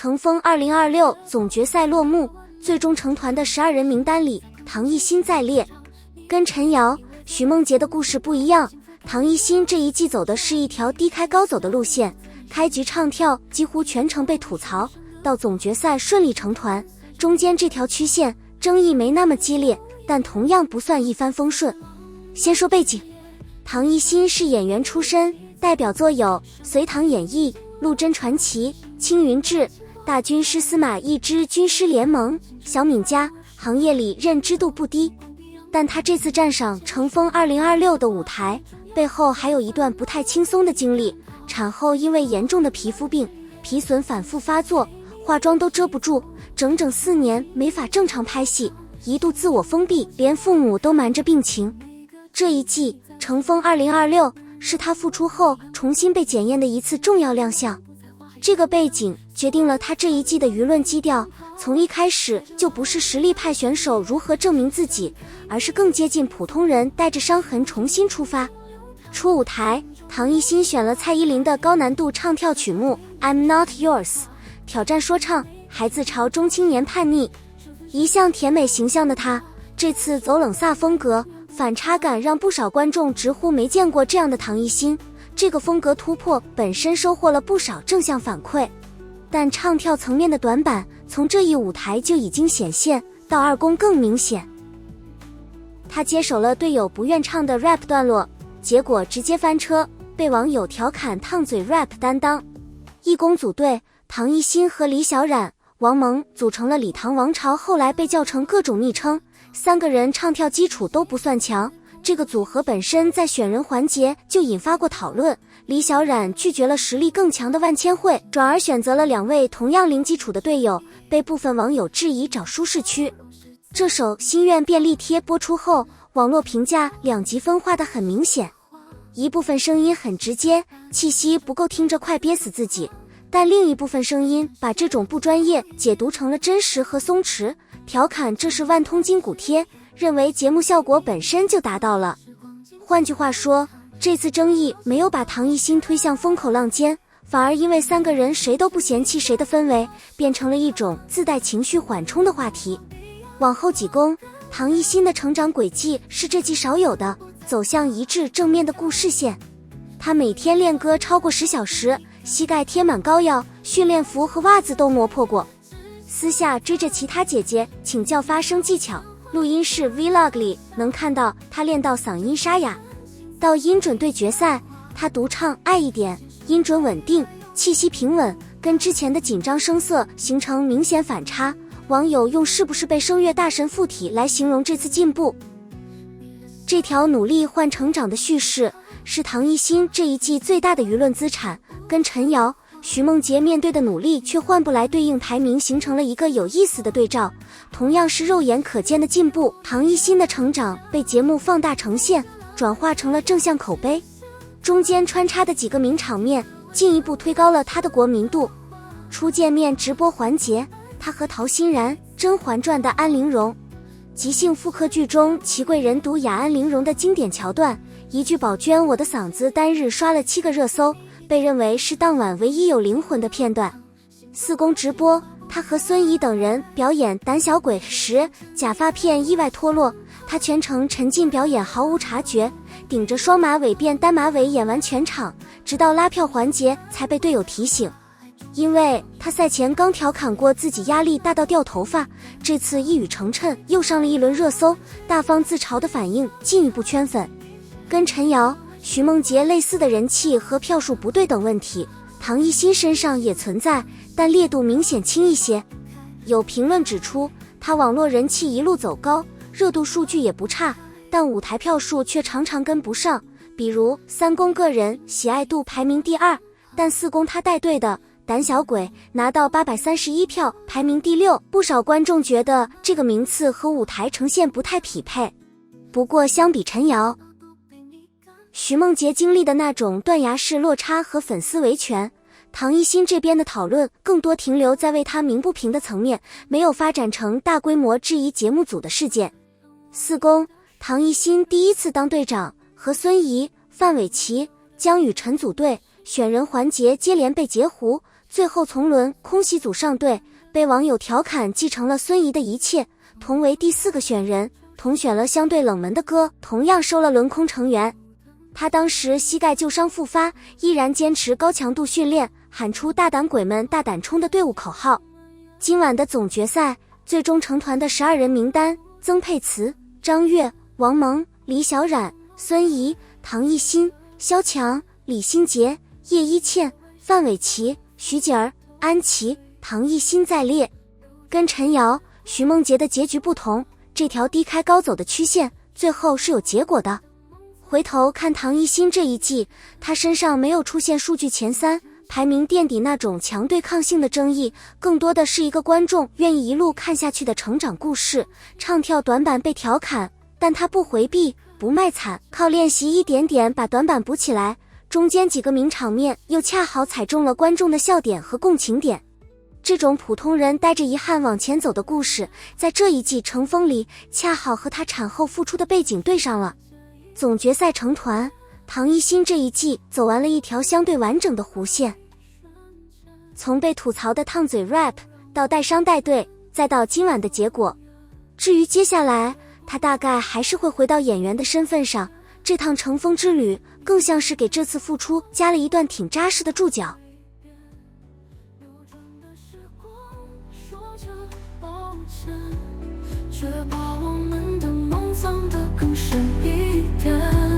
乘風2026總決賽落幕，最終成團的12人名單裡，唐藝昕在列。跟陳瑤、許夢潔的故事不一樣，唐藝昕這一季走的是一條低開高走的路線，開局唱跳幾乎全程被吐槽，到總決賽順利成團，中間這條曲線爭議沒那麼激烈，但同樣不算一帆風順。先說背景，唐藝昕是演員出身，代表作有《隋唐演義》、《陸貞傳奇》、《青雲志》、大軍師司馬懿之軍師聯盟、小敏家，行業裡認知度不低。但他這次站上乘風2026的舞台，背後還有一段不太輕鬆的經歷。產後因為嚴重的皮膚病，皮損反覆發作，化妝都遮不住，整整4年沒法正常拍戲，一度自我封閉，連父母都瞞着病情。這一季乘風2026是他復出後重新被檢驗的一次重要亮相。這個背景決定了他這一季的輿論基調，從一開始就不是實力派選手如何證明自己，而是更接近普通人帶着傷痕重新出發。初舞台，唐藝昕選了蔡依林的高難度唱跳曲目 I'm Not Yours， 挑戰說唱，還自嘲中青年叛逆。一向甜美形象的她，這次走冷飒風格，反差感讓不少觀眾直呼沒見過這樣的唐藝昕。這個風格突破本身收穫了不少正向反饋，但唱跳層面的短板從這一舞台就已經顯現，到二公更明顯。他接手了隊友不願唱的 rap 段落，結果直接翻車，被網友調侃燙嘴 rap 擔當。一公組隊，唐藝昕和李小冉、王蒙組成了李唐王朝，後來被叫成各種昵稱，3個人唱跳基礎都不算強。這個組合本身在選人環節就引發過討論，李小冉拒絕了實力更強的萬千惠，轉而選擇了2位同樣零基礎的隊友，被部分網友質疑找舒適區。這首心願便利貼播出後，網絡評價兩極分化的很明顯，一部分聲音很直接，氣息不夠聽着快憋死自己，但另一部分聲音把這種不專業解讀成了真實和鬆弛，調侃這是萬通筋骨貼，認為節目效果本身就達到了。換句話說，這次爭議沒有把唐藝昕推向風口浪尖，反而因為3個人誰都不嫌棄誰的氛圍，變成了一種自帶情緒緩衝的話題。往後幾公，唐藝昕的成長軌跡是這季少有的，走向一致正面的故事線。她每天練歌超過10小時，膝蓋貼滿膏藥，訓練服和襪子都磨破過。私下追着其他姐姐請教發聲技巧，錄音室 Vlog 裡能看到他練到嗓音沙啞。到音準對決賽，他獨唱愛一點，音準穩定，氣息平穩，跟之前的緊張聲色形成明顯反差。網友用是不是被聲樂大神附體來形容這次進步。這條努力換成長的敘事是唐藝昕這一季最大的輿論資產，跟陳瑤、許夢潔面對的努力卻換不來對應排名，形成了一個有意思的對照。同樣是肉眼可見的進步，唐藝昕的成長被節目放大呈現，轉化成了正向口碑。中間穿插的幾個名場面進一步推高了他的國民度。初見面直播環節，他和陶欣然、甄嬛傳的安陵容，即興復刻劇中祺貴人讀雅安陵容的經典橋段，一句寶娟我的嗓子单日刷了7個熱搜，被認為是當晚唯一有靈魂的片段。4公直播，他和孫怡等人表演膽小鬼時，假髮片意外脫落，他全程沉浸表演毫無察覺，頂着雙馬尾變單馬尾演完全場，直到拉票環節才被隊友提醒。因為他賽前剛調侃過自己壓力大到掉頭髮，這次一語成谶又上了一輪熱搜，大方自嘲的反應進一步圈粉。跟陳瑤、許夢潔類似的人氣和票數不對等問題，唐藝昕身上也存在，但烈度明顯輕一些。有評論指出，他網絡人氣一路走高，熱度數据也不差，但舞台票數卻常常跟不上。比如3公個人喜愛度排名第2，但4公他帶隊的膽小鬼拿到831票，排名第6。不少觀眾覺得這個名次和舞台呈現不太匹配。不過相比陳瑤、許夢潔經歷的那種斷崖式落差和粉絲維權，唐藝昕這邊的討論更多停留在為他鳴不平的層面，沒有發展成大規模質疑節目組的事件。4公，唐藝昕第一次当隊長，和孫怡、范瑋琪、江雨晨組隊，選人環節接連被截胡，最後從輪空襲組上隊，被網友調侃繼承了孫怡的一切，同為第4個選人，同選了相對冷門的歌，同樣收了輪空成員。他當時膝蓋舊傷復發，依然堅持高強度訓練，喊出大膽鬼們大膽衝的隊伍口號。今晚的總決賽最終成團的12人名單：曾沛慈、張越、王蒙、李小冉、孫怡、唐藝昕、蕭薔、李心潔、葉一茜、范瑋琪、徐潔兒、安琪、唐藝昕在列。跟陳瑤、徐夢潔的結局不同，這條低開高走的曲線最後是有結果的。回頭看唐藝昕這一季，她身上沒有出現數據前3、排名墊底那種強對抗性的爭議，更多的是一個觀眾願意一路看下去的成長故事。唱跳短板被調侃，但她不回避，不賣慘，靠練習一點點把短板補起來，中間幾個名場面又恰好踩中了觀眾的笑點和共情點。這種普通人帶着遺憾往前走的故事，在這一季乘風裡恰好和她產後復出的背景對上了。總決賽成團，唐藝昕這一季走完了一條相对完整的弧線，從被吐槽的燙嘴 rap 到帶傷帶隊，再到今晚的結果。至於接下來，她大概還是会回到演員的身份上，這趟乘風之旅更像是給這次復出加了一段挺扎實的注腳。卻把我們的夢藏得更深一點。